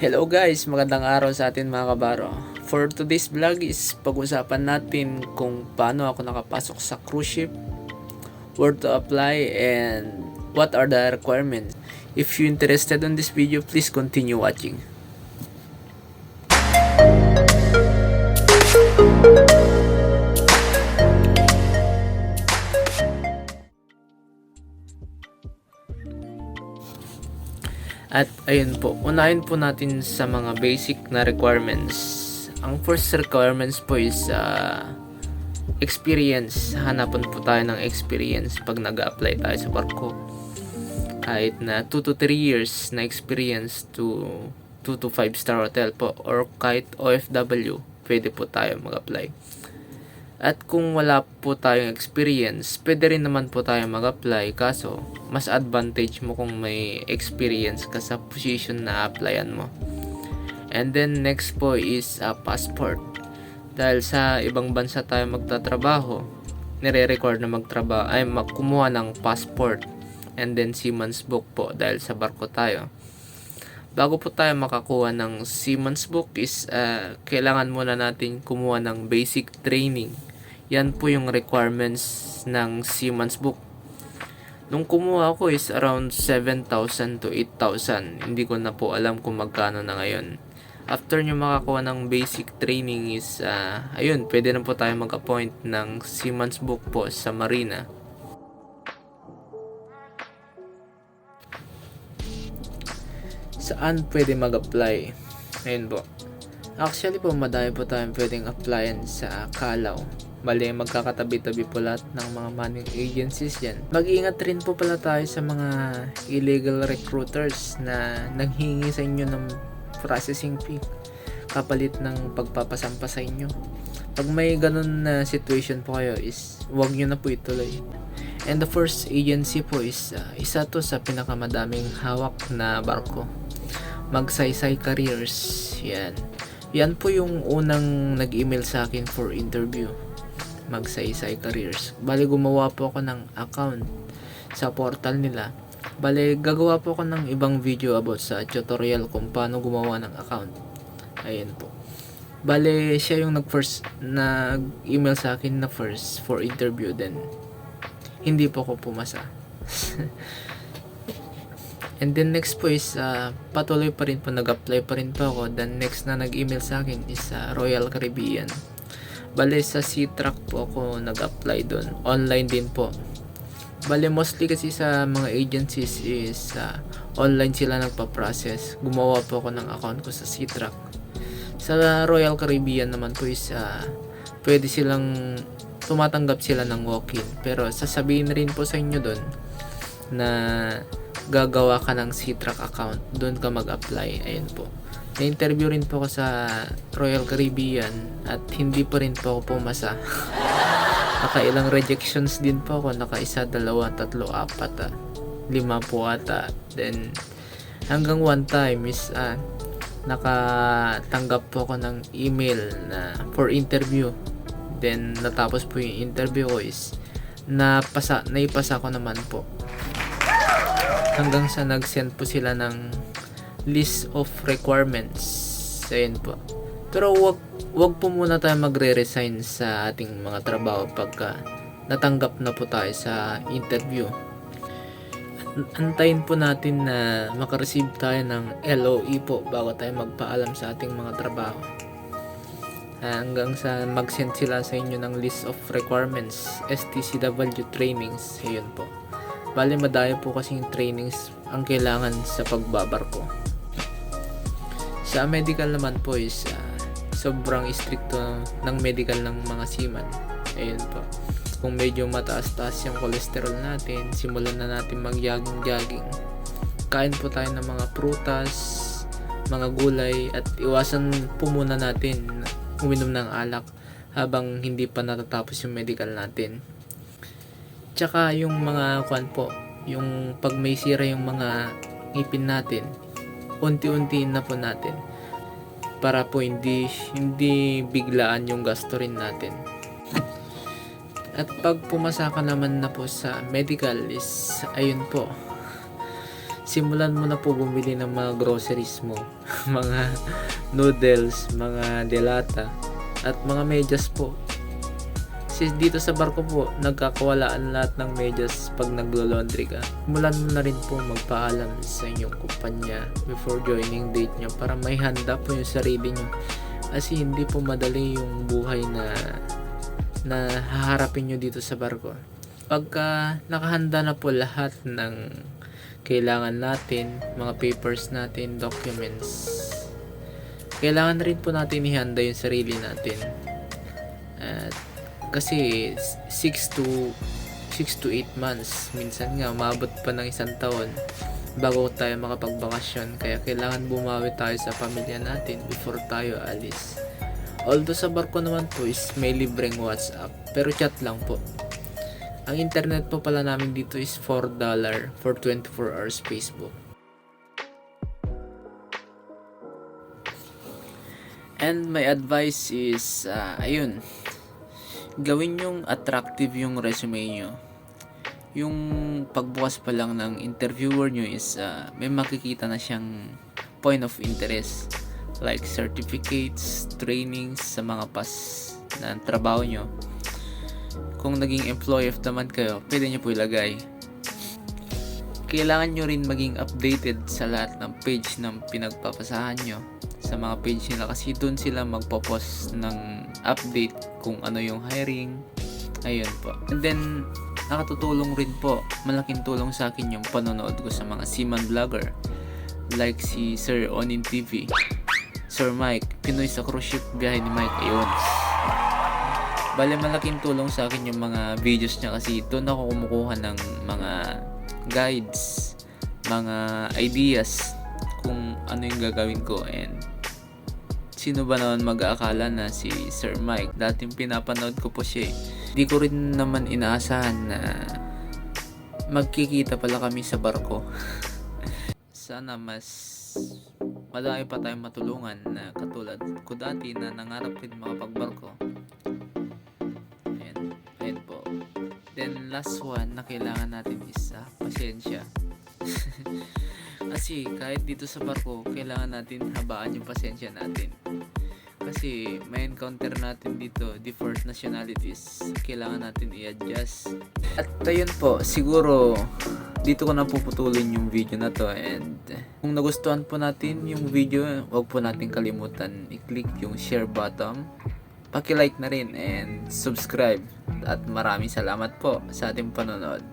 Hello guys, magandang araw sa atin mga kabaro. For today's vlog is pag-usapan natin kung paano ako nakapasok sa cruise ship, where to apply, and what are the requirements. If you're interested in this video, please continue watching. At ayun po, unahin po natin sa mga basic na requirements. Ang first requirements po is experience. Hanapan po tayo ng experience pag nag-apply tayo sa barko. Kahit na 2 to 3 years na experience to 2 to 5 star hotel po, or kahit OFW, pwede po tayo mag-apply. At kung wala po tayong experience, pwede rin naman po tayo mag-apply, kaso mas advantage mo kung may experience ka sa position na applyan mo. And then next po is passport. Dahil sa ibang bansa tayo magtatrabaho, nire-require na kumuha ng passport and then seaman's book po dahil sa barko tayo. Bago po tayo makakuha ng seaman's book is kailangan muna natin kumuha ng basic training. Yan po yung requirements ng seaman's book. Nung kumuha ko is around 7,000 to 8,000. Hindi ko na po alam kung magkano na ngayon. After nyo makakuha ng basic training is ayun, pwede na po tayo mag-appoint ng seaman's book po sa marina. Saan pwede mag-apply? Ayun po. Actually po, madami po tayong pwedeng applyan sa Calaw. Bali, magkakatabi-tabi po lahat ng mga manning agencies yan. Mag-iingat rin po pala tayo sa mga illegal recruiters na nanghingi sa inyo ng processing fee kapalit ng pagpapasampa sa inyo. Pag may ganun na situation po kayo is huwag nyo na po ituloy. And the first agency po is isa to sa pinakamadaming hawak na barko, Magsaysay Careers. Yan po yung unang nag-email sa akin for interview, Magsaysay Careers. Bali, gumawa po ako ng account sa portal nila. Bali, gagawa po ako ng ibang video about sa tutorial kung paano gumawa ng account. Ayun po. Bali, siya yung nag-email sa akin na first for interview, then hindi po ako pumasa. And then next po is patuloy pa rin po, nag-apply pa rin po ako. Then next na nag-email sa akin is Royal Caribbean. Bale, sa Sea-Track po ako nag-apply doon. Online din po. Bale, mostly kasi sa mga agencies is online sila nagpa-process. Gumawa po ako ng account ko sa Sea-Track. Sa Royal Caribbean naman po is pwede silang tumatanggap sila ng walk-in. Pero sasabihin rin po sa inyo doon na gagawa ka ng Sea-Track account. Doon ka mag-apply. Ayun po. Na-interview rin po ako sa Royal Caribbean at hindi pa rin po ako pumasa. Nakailang rejections din po ako. Naka-1, 2, 3, 4, 5 po ata. Then hanggang one time is nakatanggap po ako ng email na for interview. Then natapos po yung interview ko is naipasa ko naman po. Hanggang sa nag-send po sila ng list of requirements. Ayun po. Pero wag po muna tayo magre-resign sa ating mga trabaho pagka natanggap na po tayo sa interview. Antayin po natin na makareceive tayo ng LOE po bago tayo magpaalam sa ating mga trabaho. Hanggang sa mag-send sila sa inyo ng list of requirements, STCW trainings. Ayun po. Bali, madami po kasing trainings ang kailangan sa pagbabarko. Sa medical naman po is sobrang stricto ng medical ng mga seaman. Ayun po. Kung medyo mataas-taas yung cholesterol natin, simulan na natin mag-jogging. Kain po tayo ng mga prutas, mga gulay, at iwasan po muna natin uminom ng alak habang hindi pa natatapos yung medical natin. Tsaka yung mga yung pag may sira yung mga ngipin natin, unti-untiin na po natin para po hindi biglaan yung gasto rin natin. At pag pumasa ka naman na po sa medical is ayun po, simulan mo na po bumili ng mga groceries mo, mga noodles, mga delata, at mga medyas po. Kasi dito sa barko po, nagkakawalaan lahat ng medyas pag naglo-laundry ka. Simulan mo na rin po magpaalam sa inyong kumpanya before joining date nyo para may handa po yung sarili nyo. Kasi hindi po madali yung buhay na haharapin nyo dito sa barko. Pagka nakahanda na po lahat ng kailangan natin, mga papers natin, documents, kailangan rin po natin ihanda yung sarili natin. At kasi 6 to 8 months, minsan nga umabot pa ng 1 taon bago tayo makapagbakasyon, kaya kailangan bumawi tayo sa pamilya natin before tayo alis. Although sa barko naman po is may libreng WhatsApp, pero chat lang po. Ang internet po pala namin dito is $4 for 24 hours Facebook. And my advice is, ayun, gawin yung attractive yung resume nyo. Yung pagbukas pa lang ng interviewer nyo is may makikita na siyang point of interest, like certificates, trainings sa mga past na trabaho nyo. Kung naging employee of the month kayo, pwede nyo po ilagay. Kailangan nyo rin maging updated sa lahat ng page ng pinagpapasahan nyo, sa mga page nila, kasi doon sila magpo-post ng update kung ano yung hiring. Ayun po. And then nakatutulong rin po, malaking tulong sa akin yung panonood ko sa mga seaman vlogger like si Sir Onin TV, Sir Mike, Pinoy sa cruise ship, biyahe ni Mike. Ayun, bale malaking tulong sa akin yung mga videos niya, kasi doon ako kumukuha ng mga guides, mga ideas kung ano yung gagawin ko. And sino ba naman mag-aakala na si Sir Mike, dating pinapanood ko po siya. Di ko rin naman inaasahan na magkikita pala kami sa barko. Sana mas madami pa tayong matulungan na katulad ko dati na nangarap rin makapagbarko. Ayan po. Then last one na kailangan natin is pasensya. Kasi kahit dito sa barko, kailangan natin habaan yung pasensya natin. Kasi may encounter natin dito, different nationalities, kailangan natin i-adjust. At ayun po, siguro dito ko na puputulin yung video na to. And kung nagustuhan po natin yung video, huwag po natin kalimutan i-click yung share button, paki-like na rin and subscribe. At maraming salamat po sa ating panonood.